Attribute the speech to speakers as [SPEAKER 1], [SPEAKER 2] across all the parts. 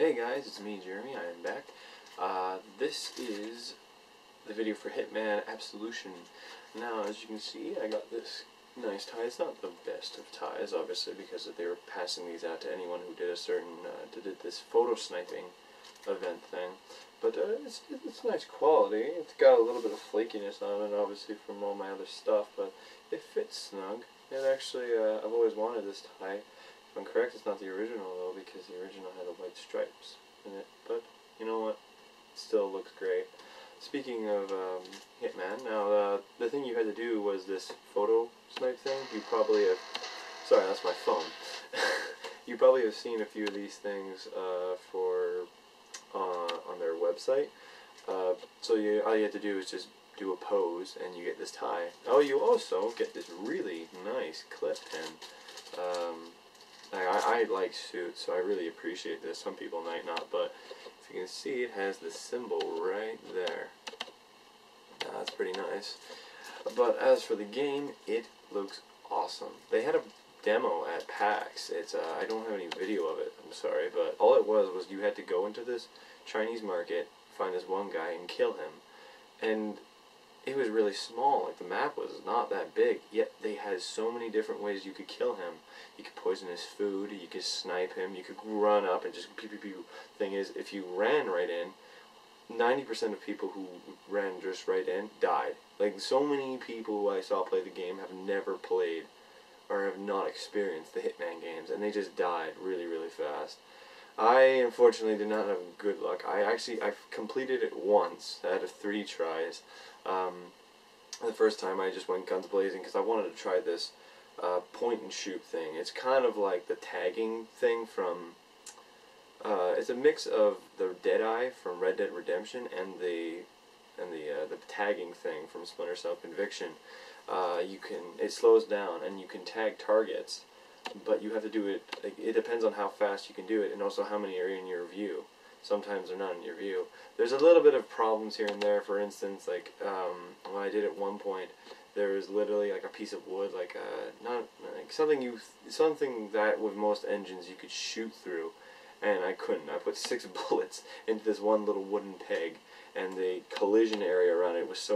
[SPEAKER 1] Hey guys, it's me, Jeremy. I am back. This is the video for Hitman Absolution. Now, as you can see, I got this nice tie. It's not the best of ties, obviously, because they were passing these out to anyone who did a certain, did this photo sniping event thing. But it's nice quality. It's got a little bit of flakiness on it, obviously, from all my other stuff, but it fits snug. It actually, I've always wanted this tie. If I'm correct, it's not the original, though, because the original had the white stripes in it. But, you know what? It still looks great. Speaking of Hitman, now, the thing you had to do was this photo snipe thing. You probably have... Sorry, that's my phone. You probably have seen a few of these things on their website. So all you have to do is just do a pose, and you get this tie. Oh, you also get this really nice clip pin. I like suits, so I really appreciate this. Some people might not, but if you can see, it has the symbol right there. That's pretty nice. But as for the game, it looks awesome. They had a demo at PAX. It's I don't have any video of it, I'm sorry, but all it was you had to go into this Chinese market, find this one guy, and kill him. And it was really small, like the map was not that big, yet they had so many different ways you could kill him. You could poison his food, you could snipe him, you could run up and just pew pew pew. Thing is, if you ran right in, 90% of people who ran just right in died. Like, so many people who I saw play the game have never played or have not experienced the Hitman games, and they just died really, really fast. I, unfortunately, did not have good luck. I've completed it once out of 3 tries. The first time I just went guns blazing because I wanted to try this point and shoot thing. It's kind of like the tagging thing from, it's a mix of the Deadeye from Red Dead Redemption and the tagging thing from Splinter Cell Conviction. It slows down and you can tag targets, but you have to do it, it depends on how fast you can do it and also how many are in your view. Sometimes they're not in your view. There's a little bit of problems here and there. For instance, like when I did at one point, there was literally like a piece of wood, like not like something that with most engines you could shoot through, and I couldn't. I put 6 bullets into this one little wooden peg, and the collision area around it was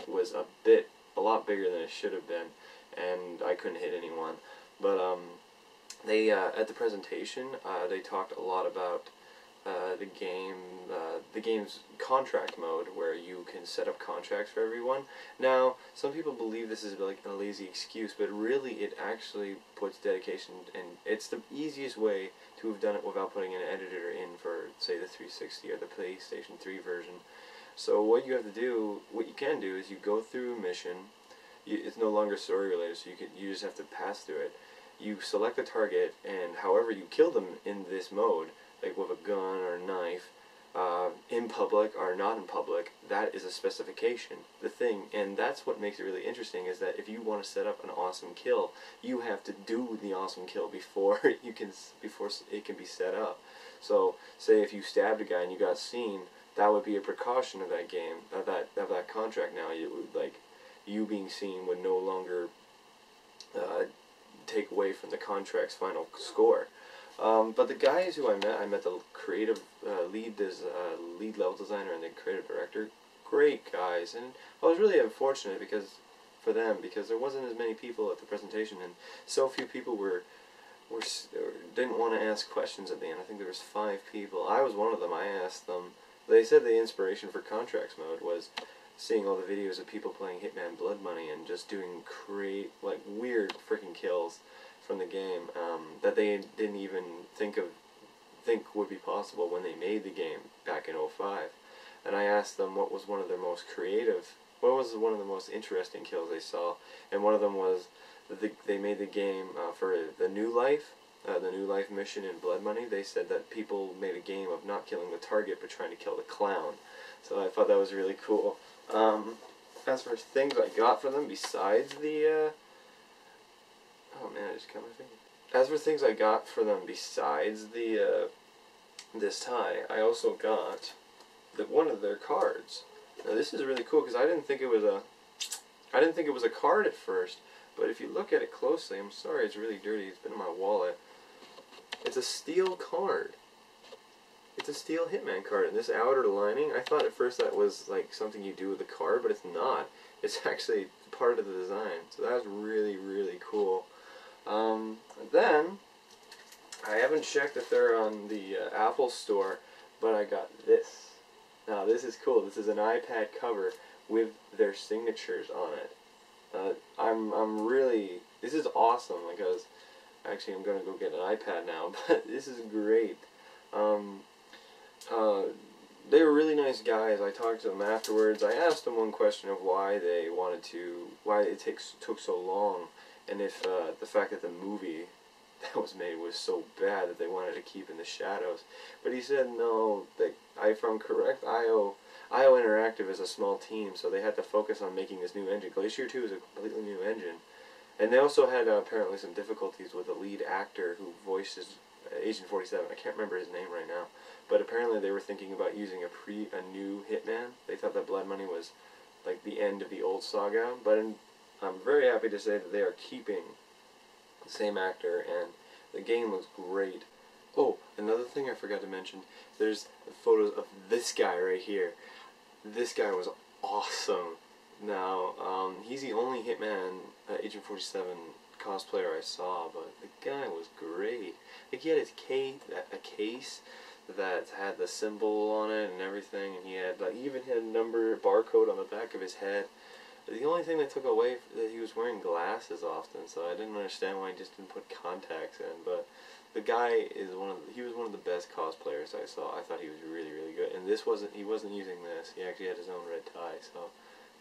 [SPEAKER 1] was a lot bigger than it should have been, and I couldn't hit anyone. But they at the presentation they talked a lot about the game's contract mode, where you can set up contracts for everyone. Now, some people believe this is like a lazy excuse, but really it actually puts dedication, and it's the easiest way to have done it without putting an editor in for, say, the 360 or the PlayStation 3 version. So what you can do is you go through a mission. It's no longer story related, so you just have to pass through it. You select a target, and however you kill them in this mode, like with a gun or a knife, in public or not in public, that is a specification. The thing, and that's what makes it really interesting, is that if you want to set up an awesome kill, you have to do the awesome kill before it can be set up. So, say if you stabbed a guy and you got seen, that would be a precaution of that game, of that contract. Now, you being seen would no longer take away from the contract's final score. But the guys who I met the creative lead level designer and the creative director, great guys, and I was really unfortunate because there wasn't as many people at the presentation, and so few people didn't want to ask questions at the end. I think there was 5 people. I was one of them. I asked them. They said the inspiration for Contracts mode was seeing all the videos of people playing Hitman Blood Money and just doing weird freaking kills from the game that they didn't even think would be possible when they made the game back in '05. And I asked them what was one of the most interesting kills they saw, and one of them was that they made the game for the New Life mission in Blood Money. They said that people made a game of not killing the target but trying to kill the clown. So I thought that was really cool. As for things I got for them besides the oh man, I just cut my finger. As for things I got for them besides the this tie, I also got one of their cards. Now this is really cool because I didn't think it was a card at first, but if you look at it closely, I'm sorry it's really dirty, it's been in my wallet. It's a steel card. a steel Hitman card. And this outer lining, I thought at first that was like something you do with the card, but it's not. It's actually part of the design. So that was really, really cool. Then, I haven't checked if they're on the Apple Store, but I got this. Now this is cool. This is an iPad cover with their signatures on it. I'm really, this is awesome because actually I'm gonna go get an iPad now, but this is great. They were really nice guys. I talked to them afterwards. I asked them one question of why they wanted to, why it took so long, and if the fact that the movie that was made was so bad that they wanted to keep in the shadows. But he said no, that if I'm correct, IO Interactive is a small team, so they had to focus on making this new engine. Glacier 2 is a completely new engine. And they also had apparently some difficulties with the lead actor who voices Agent 47. I can't remember his name right now. But apparently they were thinking about using a new Hitman. They thought that Blood Money was like the end of the old saga. But I'm very happy to say that they are keeping the same actor, and the game looks great. Oh, another thing I forgot to mention, there's photos of this guy right here. This guy was awesome. Now, he's the only Hitman Agent 47 cosplayer I saw, but the guy was great. Like, he had a case that had the symbol on it and everything, and he had, like, even had a barcode on the back of his head. The only thing that took away that he was wearing glasses often, so I didn't understand why he just didn't put contacts in. But the guy is he was one of the best cosplayers I saw. I thought he was really, really good. And he wasn't using this. He actually had his own red tie. So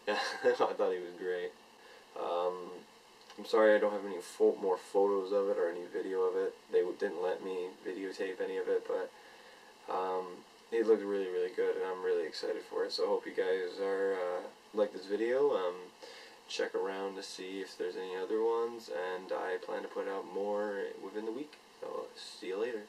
[SPEAKER 1] yeah, I thought he was great. I'm sorry I don't have any more photos of it or any video of it. They didn't let me videotape any of it, but it looked really, really good, and I'm really excited for it. So I hope you guys are like this video. Check around to see if there's any other ones, and I plan to put out more within the week. So see you later.